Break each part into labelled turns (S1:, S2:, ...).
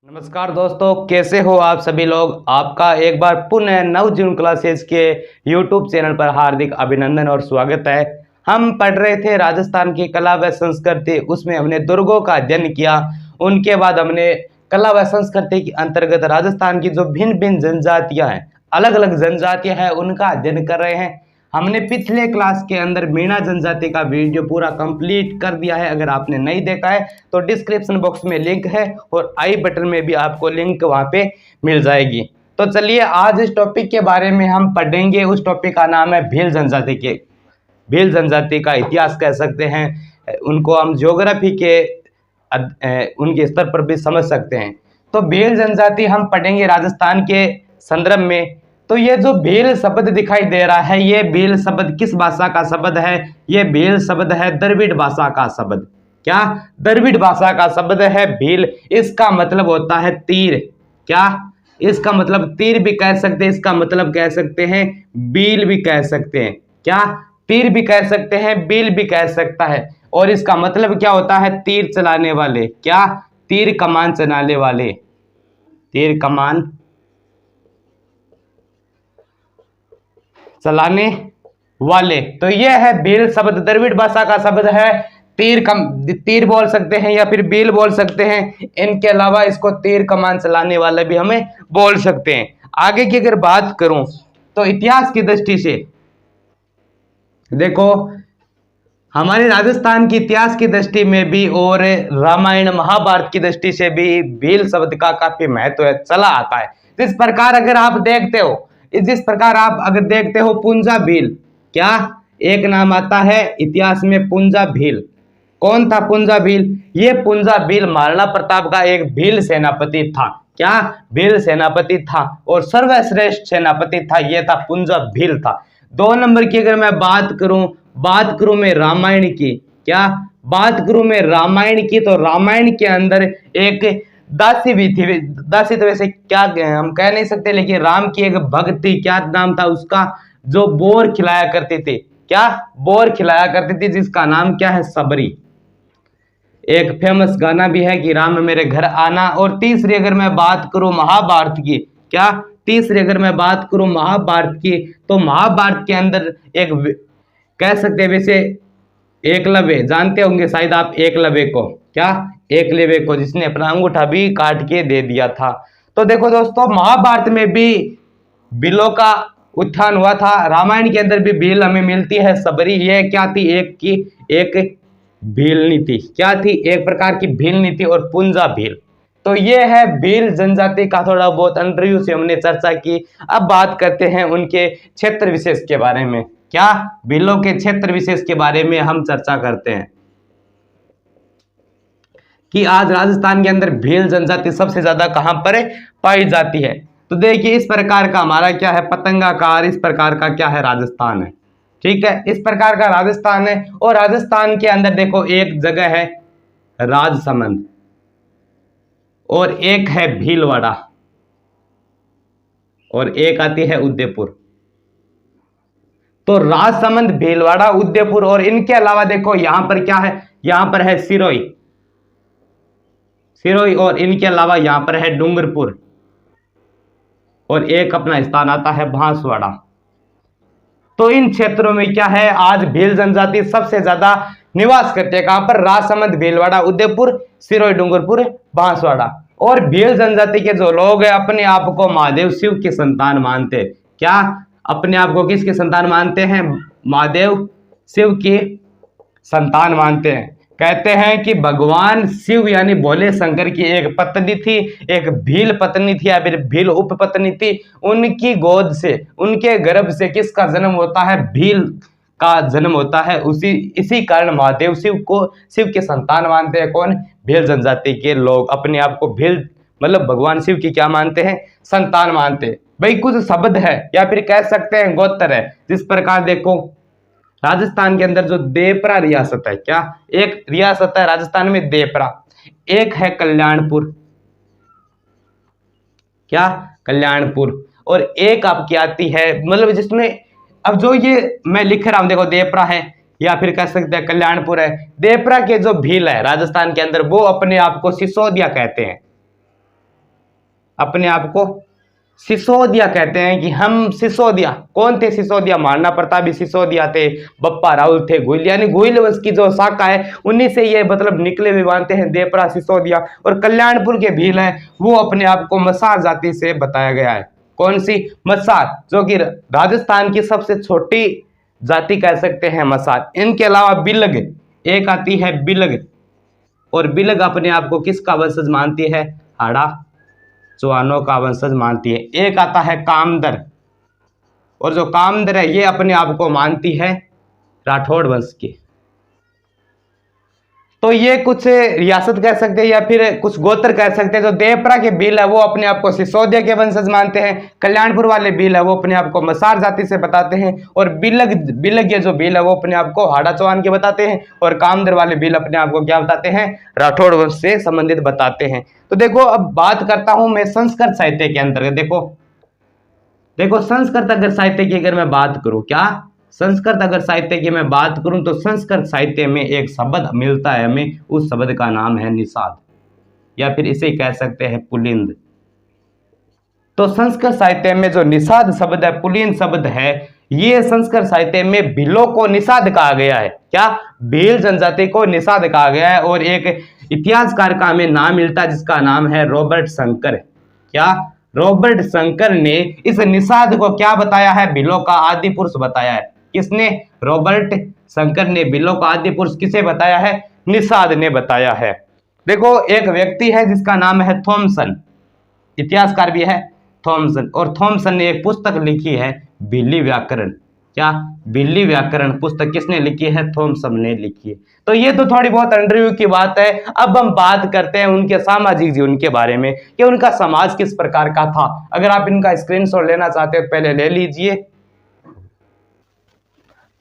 S1: नमस्कार दोस्तों, कैसे हो आप सभी लोग। आपका एक बार पुनः नवजीवन क्लासेस के YouTube चैनल पर हार्दिक अभिनंदन और स्वागत है। हम पढ़ रहे थे राजस्थान की कला व संस्कृति, उसमें हमने दुर्गों का अध्ययन किया। उनके बाद हमने कला व संस्कृति के अंतर्गत राजस्थान की जो भिन्न भिन्न जनजातियां हैं, अलग अलग जनजातियां हैं, उनका अध्ययन कर रहे हैं। हमने पिछले क्लास के अंदर मीणा जनजाति का वीडियो पूरा कंप्लीट कर दिया है। अगर आपने नहीं देखा है तो डिस्क्रिप्शन बॉक्स में लिंक है और आई बटन में भी आपको लिंक वहां पे मिल जाएगी। तो चलिए आज इस टॉपिक के बारे में हम पढ़ेंगे। उस टॉपिक का नाम है भील जनजाति के। भील जनजाति का इतिहास कह सकते हैं, उनको हम ज्योग्राफी के उनके स्तर पर भी समझ सकते हैं। तो भील जनजाति हम पढ़ेंगे राजस्थान के संदर्भ में। तो ये जो भील शब्द दिखाई दे रहा है, ये भील शब्द किस भाषा का शब्द है? ये भील शब्द है द्रविड़ भाषा का शब्द। क्या? द्रविड़ भाषा का शब्द है भील। इसका मतलब होता है तीर। क्या? इसका मतलब तीर भी कह सकते हैं, इसका मतलब कह सकते हैं बील भी कह सकते हैं। क्या? तीर भी कह सकते हैं, बील भी कह सकता है। और इसका मतलब क्या होता है? तीर चलाने वाले। क्या? तीर कमान चलाने वाले। तीर कमान चलाने वाले। तो यह है भील शब्द, द्रविड़ भाषा का शब्द है। तीर बोल सकते हैं या फिर बील बोल सकते हैं। इनके अलावा इसको तीर कमान चलाने वाले भी हमें बोल सकते हैं। आगे की अगर बात करूं तो इतिहास की दृष्टि से देखो, हमारे राजस्थान की इतिहास की दृष्टि में भी और रामायण महाभारत की दृष्टि से भी भील शब्द का काफी महत्व चला आता है। जिस प्रकार अगर आप देखते हो पुंजा भील। क्या? एक नाम आता है इतिहास में पुंजा भील। कौन था पुंजा भील? ये पुंजा भील महाराणा प्रताप का एक भील सेनापति था। क्या? भील सेनापति था और सर्वश्रेष्ठ सेनापति था, ये था पुंजा भील था। 2 नंबर की अगर मैं बात करूं मैं रामायण की। क्या? बात करूं मैं रामायण की, तो रामायण के अंदर एक दासी भी थी। दासी तो वैसे क्या हम कह नहीं सकते, लेकिन राम की एक भक्त थी। क्या नाम था उसका? जो बोर खिलाया करती थी। क्या? बोर खिलाया करती थी, जिसका नाम क्या है? सबरी। एक फेमस गाना भी है कि राम मेरे घर आना। और तीसरी अगर मैं बात करूं महाभारत की। क्या? तीसरी अगर मैं बात करूं महाभारत की, तो महाभारत के अंदर एक कह सकते हैं वैसे एकलव्य, जानते होंगे शायद आप एकलव्य को। क्या? एकलव्य को, जिसने अपना अंगूठा भी काट के दे दिया था। तो देखो दोस्तों, महाभारत में भी भीलों का उत्थान हुआ था। रामायण के अंदर भी भील हमें मिलती है सबरी। यह क्या थी? एक भीलनी थी। क्या थी? एक प्रकार की भीलनी थी और पुंजा भील। तो ये है भील जनजाति का थोड़ा बहुत अंडरव्यू से हमने चर्चा की। अब बात करते हैं उनके क्षेत्र विशेष के बारे में। क्या? भीलों के क्षेत्र विशेष के बारे में हम चर्चा करते हैं कि आज राजस्थान के अंदर भील जनजाति सबसे ज्यादा कहां पर पाई जाती है। तो देखिए, इस प्रकार का हमारा क्या है? पतंगाकार। इस प्रकार का क्या है? राजस्थान है। ठीक है, इस प्रकार का राजस्थान है। और राजस्थान के अंदर देखो, एक जगह है राजसमंद और एक है भीलवाड़ा और एक आती है उदयपुर। तो राजसमंद, भीलवाड़ा, उदयपुर, और इनके अलावा देखो यहां पर क्या है? यहां पर है सिरोही। और इनके अलावा यहां पर है डूंगरपुर और एक अपना स्थान आता है बांसवाड़ा। तो इन क्षेत्रों में क्या है? आज भील जनजाति सबसे ज्यादा निवास करते हैं। कहां पर? राजसमंद, भीलवाड़ा, उदयपुर, सिरोही, डूंगरपुर, बांसवाड़ा। और भील जनजाति के जो लोग हैं अपने आप को महादेव शिव की संतान मानते हैं। क्या? अपने आप को किसकी संतान मानते हैं? महादेव शिव की संतान मानते हैं। कहते हैं कि भगवान शिव यानी भोले शंकर की एक पत्नी थी, एक भील पत्नी थी या फिर भील उपपत्नी थी। उनकी गोद से, उनके गर्भ से किसका जन्म होता है? भील का जन्म होता है। इसी कारण महादेव शिव को शिव के संतान मानते हैं। कौन? भील जनजाति के लोग अपने आप को भील मतलब भगवान शिव की क्या मानते हैं? संतान मानते हैं। भाई कुछ शब्द है या फिर कह सकते हैं गोत्र है। जिस प्रकार देखो, राजस्थान के अंदर जो देवपरा रियासत है। क्या? एक रियासत है राजस्थान में देवपरा। एक है कल्याणपुर। क्या? कल्याणपुर। और एक आपकी आती है, मतलब जिसमें अब जो ये मैं लिख रहा हूं देखो, देवपरा है या फिर कह सकते हैं कल्याणपुर है। देवपरा के जो भील है राजस्थान के अंदर, वो अपने आप को सिसोदिया कहते हैं। अपने आप को सिसोदिया कहते हैं कि हम सिसोदिया। कौन थे सिसोदिया? महाराणा प्रताप भी सिसोदिया थे, बप्पा राहुल थे, गोइल, यानी गोइल वंश की जो शाखा है उन्हीं से ये मतलब निकले हुए मानते हैं देवपरा, सिसोदिया। और कल्याणपुर के भील है वो अपने आप को मसार जाति से बताया गया है। कौन सी? मसार, जो कि राजस्थान की सबसे छोटी जाति कह सकते हैं मसार। इनके अलावा बिलग, एक आती है बिलग, और बिलग अपने आप को किसका वंशज मानती है? हाड़ा चौहानों का वंशज मानती है। एक आता है कामदर, और जो कामदर है ये अपने आप को मानती है राठौड़ वंश की। तो ये कुछ रियासत कह सकते हैं या फिर कुछ गोत्र कह सकते हैं। जो देवपरा के भील है वो अपने आप को सिसोदिया के वंशज मानते हैं। कल्याणपुर वाले भील है वो अपने आप को मसार जाति से बताते हैं। और बिलग, बिलग ये जो भील है वो अपने आप को हाड़ा चौहान के बताते हैं। और कामदर वाले भील अपने आप को क्या बताते हैं? राठौड़ वंश से संबंधित बताते हैं। तो देखो अब बात करता हूं मैं संस्कृत साहित्य के अंतर्गत। देखो संस्कृत अगर साहित्य की अगर मैं बात करूं, क्या संस्कृत अगर साहित्य की मैं बात करूं तो संस्कृत साहित्य में एक शब्द मिलता है हमें, उस शब्द का नाम है निषाद, या फिर इसे कह सकते हैं पुलिंद। तो संस्कृत साहित्य में जो निषाद शब्द है, पुलिंद शब्द है, ये संस्कृत साहित्य में भीलों को निषाद कहा गया है। क्या? भील जनजाति को निषाद कहा गया है। और एक इतिहासकार का हमें नाम मिलता है जिसका नाम है रॉबर्ट शंकर। क्या? रॉबर्ट शंकर ने इस निषाद को क्या बताया है? भीलों का आदि पुरुष बताया है। किसने? रॉबर्ट शंकर ने भीलों का आदि पुरुष किसे बताया है? निषाद ने बताया है। देखो एक व्यक्ति है जिसका नाम है थॉमसन, इतिहासकार भी है थॉमसन, और थॉमसन ने एक पुस्तक लिखी है भीली व्याकरण। क्या? भीली व्याकरण पुस्तक किसने लिखी है? थॉमसन ने लिखी है। तो ये तो थोड़ी बहुत अंडरव्यू की बात है। अब हम बात करते हैं उनके सामाजिक जीवन के बारे में कि उनका समाज किस प्रकार का था। अगर आप इनका स्क्रीनशॉट लेना चाहते हो पहले ले लीजिए।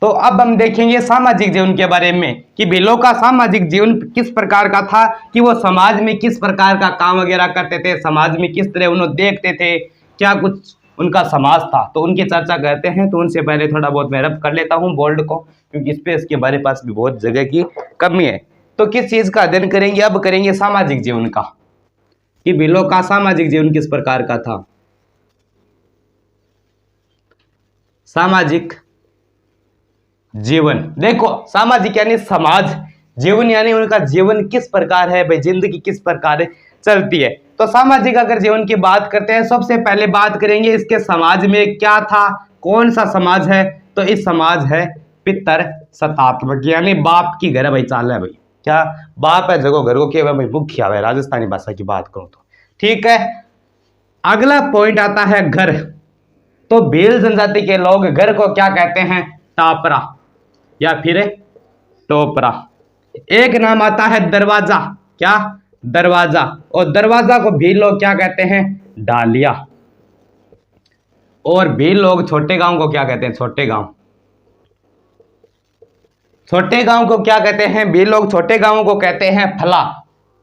S1: तो अब हम देखेंगे सामाजिक जीवन के बारे में कि भीलों का सामाजिक जीवन किस प्रकार का था, कि वो समाज में किस प्रकार का काम वगैरह करते थे, समाज में किस तरह उन्हें देखते थे, क्या कुछ उनका समाज था। तो उनकी चर्चा करते हैं। तो उनसे पहले थोड़ा बहुत मैं रब कर लेता हूं बोर्ड को, क्योंकि स्पेस के हमारे पास भी बहुत जगह की कमी है। तो किस चीज का अध्ययन करेंगे? अब करेंगे सामाजिक जीवन का, कि भीलों का सामाजिक जीवन किस प्रकार का था। सामाजिक जीवन, देखो सामाजिक यानी समाज, जीवन यानी उनका जीवन किस प्रकार है, भाई जिंदगी किस प्रकार चलती है। तो सामाजिक अगर जीवन की बात करते हैं, सबसे पहले बात करेंगे इसके समाज में क्या था, कौन सा समाज है। तो इस समाज है पितर सतात्मक, यानी बाप की घर भाई चाल है भाई। क्या? बाप है जगो घर को के भाई मुखिया है, राजस्थानी भाषा की बात करूं तो। ठीक है, अगला पॉइंट आता है घर। तो भील जनजाति के लोग घर को क्या कहते हैं? टापरा या फिर टोपरा। एक नाम आता है दरवाजा। क्या? दरवाजा। और दरवाजा को भील लोग क्या कहते हैं? डालिया। और भील लोग छोटे गांव को क्या कहते हैं? छोटे गांव। छोटे गांव को क्या कहते हैं? भील लोग छोटे गांव को कहते हैं फला।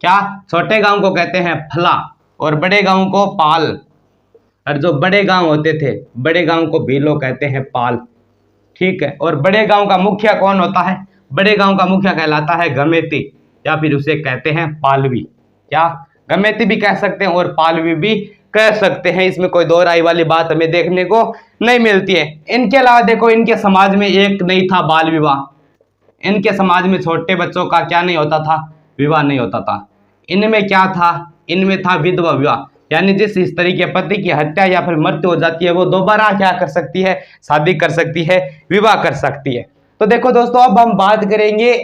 S1: क्या? छोटे गांव को कहते हैं फला। और बड़े गांव को पाल। और जो बड़े गांव होते थे, बड़े गांव को भील लोग कहते हैं पाल। ठीक है, और बड़े गांव का मुखिया कौन होता है? बड़े गांव का मुखिया कहलाता है गमेती, या फिर उसे कहते हैं पालवी। क्या? गमेती भी कह सकते हैं और पालवी भी कह सकते हैं, इसमें कोई दो राय वाली बात हमें देखने को नहीं मिलती है। इनके अलावा देखो इनके समाज में एक नहीं था बाल विवाह। इनके समाज में छोटे बच्चों का क्या नहीं होता था? विवाह नहीं होता था। इनमें क्या था? इनमें था विधवा विवाह, यानी जिस स्त्री के पति की हत्या या फिर मृत्यु हो जाती है वो दोबारा क्या कर सकती है? शादी कर सकती है, विवाह कर सकती है। तो देखो दोस्तों अब हम बात करेंगे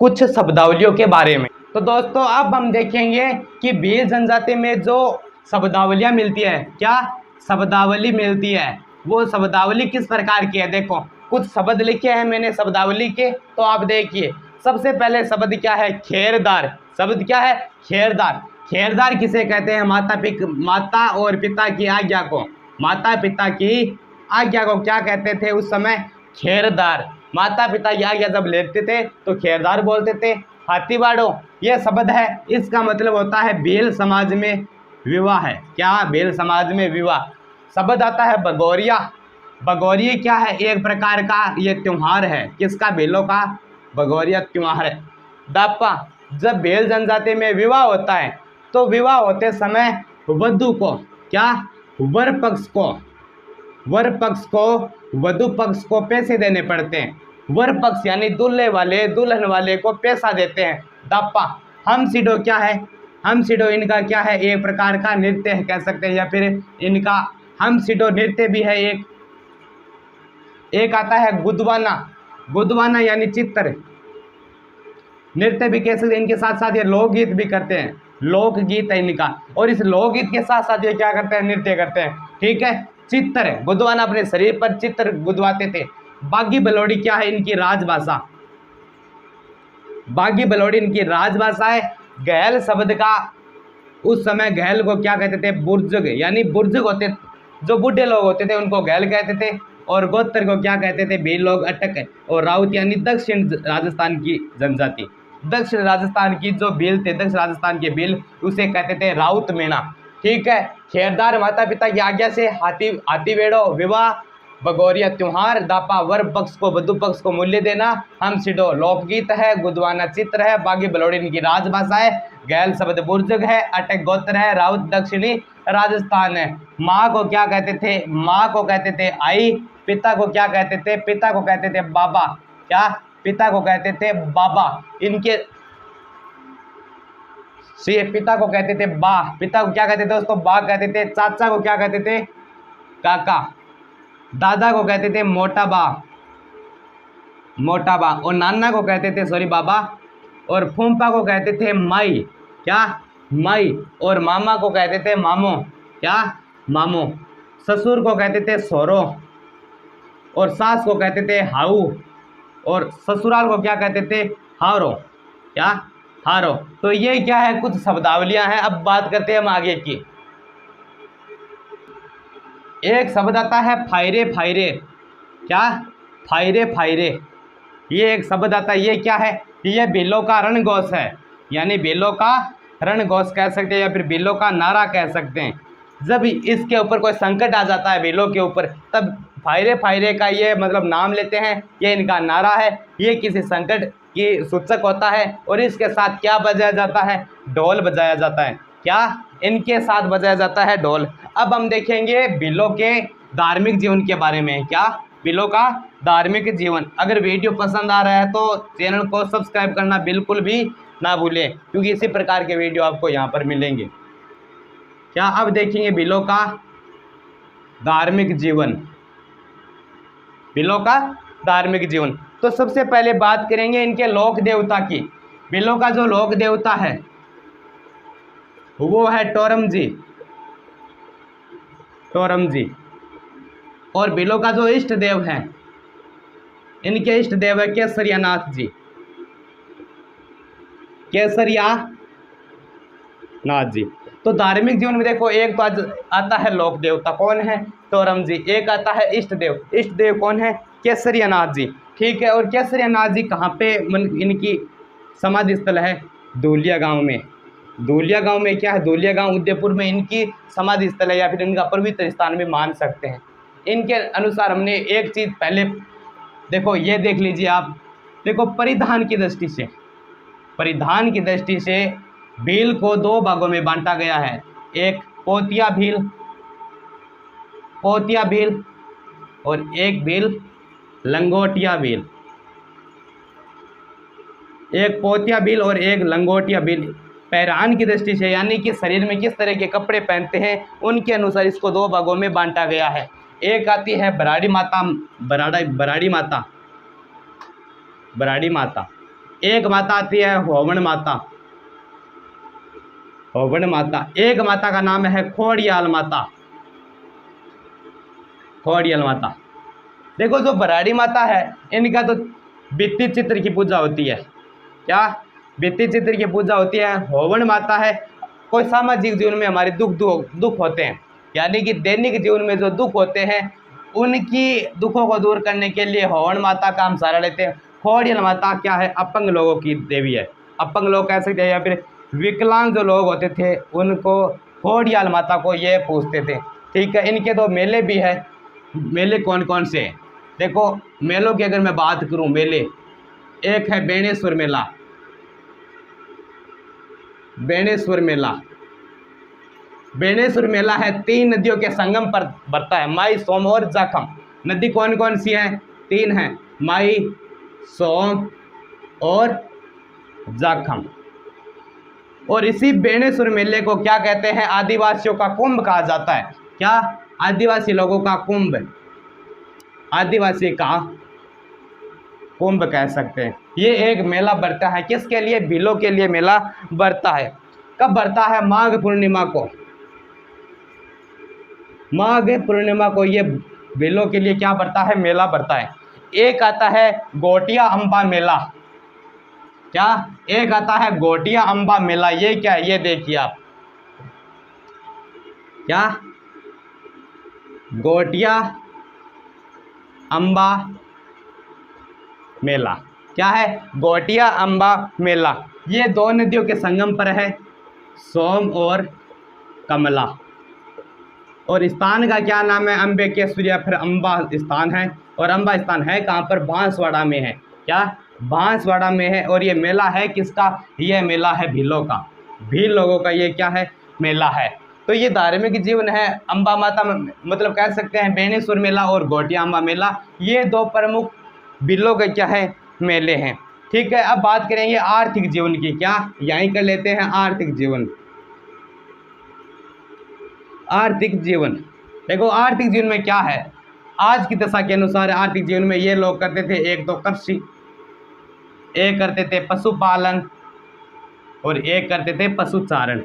S1: कुछ शब्दावलियों के बारे में। तो दोस्तों अब हम देखेंगे कि भील जनजाति में जो शब्दावलियां मिलती है, क्या शब्दावली मिलती है, वो शब्दावली किस प्रकार की है। देखो कुछ शब्द लिखे हैं मैंने शब्दावली के, तो आप देखिए। सबसे पहले शब्द क्या है? खेरदार। शब्द क्या है? खेरदार। खेरदार किसे कहते हैं? माता और पिता की आज्ञा को, माता पिता की आज्ञा को क्या कहते थे उस समय? खेरदार। माता पिता की आज्ञा जब लेते थे तो खेरदार बोलते थे। हाथीवाड़ो ये शब्द है, इसका मतलब होता है भील समाज में विवाह है। क्या? भील समाज में विवाह। शब्द आता है बगोरिया। बगोरिया क्या है? एक प्रकार का ये त्योहार है। किसका? भीलों का बगोरिया त्योहार है। दापा, जब भील जनजाति में विवाह होता है तो विवाह होते समय वधु को क्या, वर पक्ष को वधु पक्ष को पैसे देने पड़ते हैं। वर पक्ष यानी दूल्हे वाले दुल्हन वाले को पैसा देते हैं। दापा, हम सीडो क्या है, हम सीडो इनका क्या है, एक प्रकार का नृत्य है कह सकते हैं, या फिर इनका हम सीडो नृत्य भी है। एक आता है गुदवाना यानी चित्र नृत्य भी कह सकते हैं। इनके साथ साथ ये लोकगीत भी करते हैं, लोकगीत है इनका, और इस लोकगीत के साथ साथ ये क्या करते हैं, नृत्य करते हैं। ठीक है, चित्र गुदवाना, अपने शरीर पर चित्र गुदवाते थे। बागी बलौड़ी क्या है, इनकी राजभाषा, बागी बलौड़ी इनकी राजभाषा है। गहल शब्द का उस समय गहल को क्या कहते थे, बुर्जुग, यानी बुर्जुग होते जो बूढ़े लोग होते थे उनको गहल कहते थे, और गोत्र को क्या कहते थे, भील लोग, अटक, और राउत यानी दक्षिण राजस्थान की जनजाति, दक्षिण राजस्थान की जो भील थे, दक्षिण राजस्थान के भील, उसे कहते थे राउत मीणा। ठीक है, खेरदार माता पिता की आज्ञा से हाथी वेड़ो विवाह, बगोरिया त्योहार, दापा वर पक्ष को वधु पक्ष को मूल्य देना, हम सिडो लोकगीत है, गुदवाना चित्र है, बागी बलौड़ी इनकी राजभाषा है, गैल शब्द बुर्जुग है, अटक गोत्र है, राउत दक्षिणी राजस्थान है। माँ को क्या कहते थे, माँ को कहते थे आई, पिता को क्या कहते थे, पिता को कहते थे बाबा, क्या, पिता को कहते थे बाबा। इनके पिता को कहते थे बा, पिता को क्या कहते थे, उसको बा कहते थे। चाचा को क्या कहते थे, काका। दादा को कहते थे मोटा बा, और नाना को कहते थे बाबा, और फूफा को कहते थे माई, क्या, माई, और मामा को कहते थे मामो, क्या, मामो। ससुर को कहते थे सोरो, और सास को कहते थे हाउ, और ससुराल को क्या कहते थे, हारो, क्या, हारो। तो ये क्या है, कुछ शब्दावलियां हैं। अब बात करते हैं हम आगे की। एक शब्द आता है फायरे, क्या, फायरे, ये एक शब्द आता है। ये क्या है, ये भीलों का रणघोष है, यानी भीलों का रणघोष कह सकते हैं, या फिर भीलों का नारा कह सकते हैं। जब इसके ऊपर कोई संकट आ जाता है भीलों के ऊपर, तब फायरे का ये मतलब नाम लेते हैं, ये इनका नारा है, ये किसी संकट की सूचक होता है। और इसके साथ क्या बजाया जाता है, ढोल बजाया जाता है, क्या, इनके साथ बजाया जाता है ढोल। अब हम देखेंगे भीलों के धार्मिक जीवन के बारे में, क्या, भीलों का धार्मिक जीवन। अगर वीडियो पसंद आ रहा है तो चैनल को सब्सक्राइब करना बिल्कुल भी ना भूलें, क्योंकि इसी प्रकार के वीडियो आपको यहाँ पर मिलेंगे। क्या, अब देखेंगे भीलों का धार्मिक जीवन, भीलों का धार्मिक जीवन। तो सबसे पहले बात करेंगे इनके लोक देवता की। भीलों का जो लोक देवता है वो है टोरम जी। और भीलों का जो इष्ट देव है, इनके इष्ट देव है केसरिया नाथ जी, केसरिया नाथ जी। तो धार्मिक जीवन में देखो, एक तो आता है लोक देवता, कौन है, टोरम जी। एक आता है इष्ट देव कौन है, केसरिया नाथ जी। ठीक है, और केसरिया नाथ जी कहाँ पे इनकी समाधि स्थल है, धूलिया गांव में। धूलिया गांव में क्या है, धूलिया गांव उदयपुर में इनकी समाधि स्थल है, या फिर इनका पवित्र स्थान भी मान सकते हैं। इनके अनुसार हमने एक चीज़ पहले देखो, ये देख लीजिए आप, देखो परिधान की दृष्टि से भील को दो भागों में बांटा गया है। एक पोतिया भील और एक भील लंगोटिया भील। एक पोतिया भील और एक लंगोटिया भील। पहरान की दृष्टि से, यानी कि शरीर में किस तरह के कपड़े पहनते हैं, उनके अनुसार इसको दो भागों में बांटा गया है। एक आती है बराड़ी माता। एक माता आती है होवन माता। एक माता का नाम है खोड़ियाल माता। देखो, जो बराड़ी माता है इनका तो भित्ति चित्र की पूजा होती है, क्या, भित्ति चित्र की पूजा होती है। होवन माता है, कोई सामाजिक जीवन में हमारे दुख होते हैं, यानी कि दैनिक जीवन में जो दुख होते हैं उनकी दुखों को दूर करने के लिए होवन माता का हम सहारा लेते हैं। खोड़ियाल माता क्या है, अपंग लोगों की देवी है, अपंग लोग कह सकते हैं, या फिर विकलांग जो लोग होते थे उनको खोड़ियाल माता को ये पूछते थे। ठीक है, इनके तो मेले भी है। मेले कौन कौन से हैं, देखो मेलों की अगर मैं बात करूं, मेले एक है बेणेश्वर मेला, बेणेश्वर मेला है 3 नदियों के संगम पर बढ़ता है, माई, सोम और जाखम। नदी कौन कौन सी है? 3 है, माई, सोम और जाखम। और इसी बेणेश्वर मेले को क्या कहते हैं? आदिवासियों का कुंभ कहा जाता है। क्या? आदिवासी लोगों का कुंभ, आदिवासी का कुंभ कह सकते हैं। ये एक मेला बढ़ता है, किसके लिए? भीलों के लिए मेला बढ़ता है। कब बढ़ता है? माघ पूर्णिमा को। माघ पूर्णिमा को ये भीलों के लिए क्या बढ़ता है? मेला बढ़ता है। एक आता है गोटिया अम्बा मेला। क्या? एक आता है गोटिया अम्बा मेला। ये क्या है? ये देखिए आप, क्या? गोटिया अम्बा मेला। क्या है? गोटिया अम्बा मेला। ये 2 नदियों के संगम पर है, सोम और कमला। और स्थान का क्या नाम है? अम्बेकेश्वर या फिर अम्बा स्थान है। और अम्बा स्थान है कहाँ पर? बांसवाड़ा में है। क्या? बांसवाड़ा में है। और ये मेला है किसका? ये मेला है भीलों का। भील लोगों का ये क्या है? मेला है। तो ये धार्मिक जीवन है। अम्बा माता मतलब कह सकते हैं बेणेश्वर मेला और गोटिया अम्बा मेला, ये 2 प्रमुख भीलों के क्या है? मेले हैं। ठीक है, अब बात करेंगे आर्थिक जीवन की। क्या? यहीं कर लेते हैं आर्थिक जीवन। आर्थिक जीवन, देखो आर्थिक जीवन में क्या है? आज की दशा के अनुसार आर्थिक जीवन में ये लोग करते थे, एक तो कृषि, एक करते थे पशुपालन और एक करते थे पशुचारण।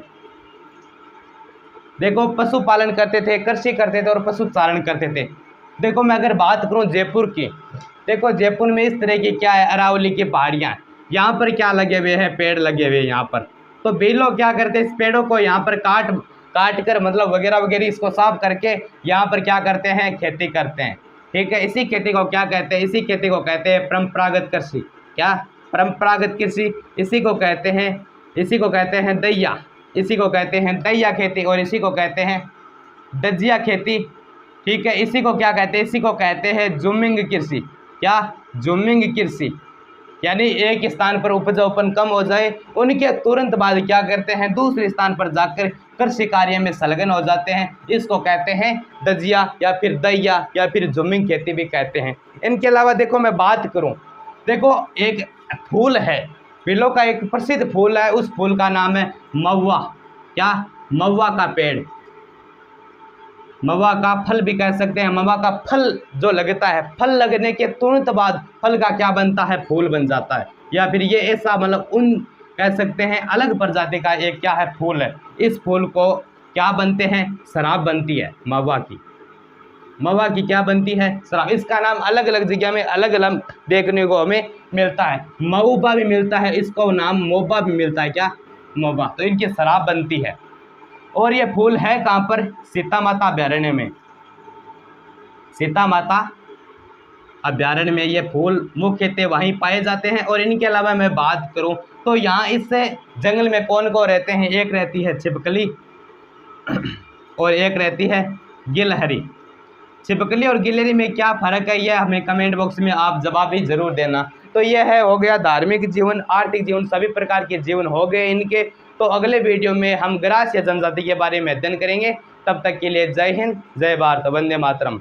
S1: देखो पशुपालन करते थे, कृषि करते थे और पशुचारण करते थे। देखो मैं अगर बात करूं जयपुर की, देखो जयपुर में इस तरह की क्या है? अरावली की पहाड़ियाँ, यहाँ पर क्या लगे हुए हैं? पेड़ लगे हुए हैं यहाँ पर। तो वे लोग क्या करते हैं? इस पेड़ों को यहाँ पर काट कर मतलब वगैरह वगैरह इसको साफ करके यहाँ पर क्या करते हैं? खेती करते हैं। ठीक है, इसी खेती को क्या कहते हैं? इसी खेती को कहते हैं परंपरागत कृषि। क्या? परंपरागत कृषि। इसी को कहते हैं दैया, इसी को कहते हैं दैया खेती और इसी को कहते हैं दजिया खेती। ठीक है, इसी को क्या कहते हैं? इसी को कहते हैं जूमिंग कृषि। क्या? जूमिंग कृषि। यानी एक स्थान पर उपजाऊपन कम हो जाए, उनके तुरंत बाद क्या करते हैं? दूसरे स्थान पर जाकर कृषि कार्य में संलग्न हो जाते हैं। इसको कहते हैं दजिया या फिर दैया या फिर जूमिंग खेती भी कहते हैं। इनके अलावा देखो मैं बात करूं, देखो एक फूल है, फूलों का एक प्रसिद्ध फूल है, उस फूल का नाम है महुआ। क्या? महुआ का पेड़। महुआ का फल भी कह सकते हैं। महुआ का फल जो लगता है, फल लगने के तुरंत बाद फल का क्या बनता है? फूल बन जाता है। या फिर ये ऐसा मतलब उन कह सकते हैं अलग प्रजाति का एक क्या है? फूल है। इस फूल को क्या बनते हैं? शराब बनती है महुआ की। महुआ की क्या बनती है? शराब। इसका नाम अलग अलग जगह में अलग अलग देखने को हमें मिलता है। महुआ भी मिलता है, इसको नाम मोबा भी मिलता है। क्या? मोबा। तो इनकी शराब बनती है। और ये फूल है कहाँ पर? सीता माता अभयारण्य में। सीता माता अभयारण्य में ये फूल मुख्यतः वहीं पाए जाते हैं। और इनके अलावा मैं बात करूं तो यहाँ इस जंगल में कौन कौन रहते हैं? एक रहती है छिपकली और एक रहती है गिलहरी। छिपकली और गिलहरी में क्या फ़र्क है? यह हमें कमेंट बॉक्स में आप जवाब भी ज़रूर देना। तो यह है हो गया धार्मिक जीवन, आर्थिक जीवन, सभी प्रकार के जीवन हो गए इनके। तो अगले वीडियो में हम ग्रास या जनजाति के बारे में अध्ययन करेंगे। तब तक के लिए जय हिंद, जय भारत, वंदे मातरम।